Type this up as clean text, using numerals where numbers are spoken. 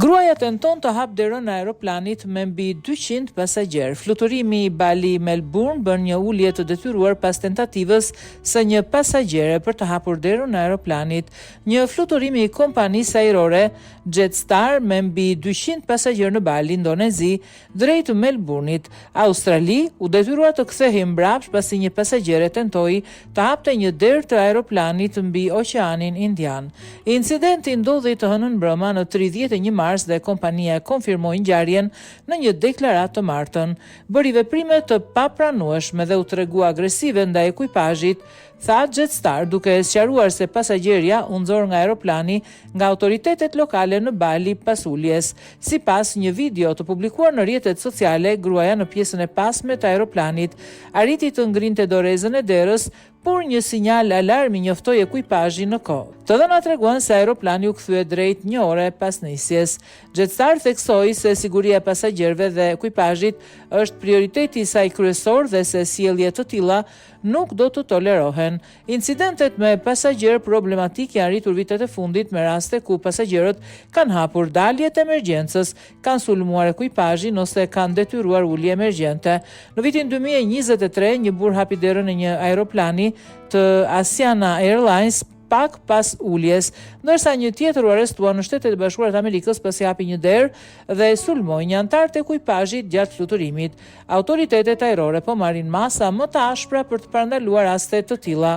Gruaja tenton të hap derën e aeroplanit me mbi 200 pasagjerë. Fluturimi i Bali-Melbourne bën një ulje të detyruar pas tentativës së një pasagjere për të hapur derën e aeroplanit. Një fluturim i kompanisë ajrore Jetstar me mbi 200 pasagjerë në Bali, Indonezi, drejt Melbourne-it, Australi, u detyrua të kthehej mbrapsht pasi një pasagjere tentoi të hapte një derë të aeroplanit mbi Oqeanin Indian. Incidenti ndodhi të hënën mbrëma në 31 mars dhe kompania e konfirmoi ngjarjen në një deklaratë të martën. Bëri veprime të papranueshme dhe u tregu agresive ndaj ekuipazhit, tha Jetstar, duke sqaruar se pasagjerja u nxor nga aeroplani nga autoritetet lokale në Bali pas uljes. Sipas një video të publikuar në rrjetet sociale, gruaja në pjesën e pasme të aeroplanit arriti të ngrinte dorezën e derës, por një sinjal alarmi njoftoi ekuipazhin në kohë. Të dhënat treguan se aeroplani u kthye drejt 1 ore pas nisjes. Jetstar theksoi se siguria e pasagjerëve dhe ekuipazhit është prioriteti i saj kryesor dhe se sjellje të tilla nuk do të tolerohen. Incidentet me pasagjerë problematik janë rritur vitet e fundit me raste ku pasagjerët kanë hapur daljet e emergjencës, kanë sulmuar ekuipazhin ose kanë detyruar ulje emergjente. Në vitin 2023, një burr hapi derën e një aeroplani të Asiana Airlines pak pas uljes, ndërsa një tjetër u arrestua në Shtetet e Bashkuara të Amerikës pasi hapi një derë dhe sulmoi një antar të ekuipazhit gjatë fluturimit. Autoritetet ajrore po marrin masa më të ashpra për të parandaluar raste të tilla.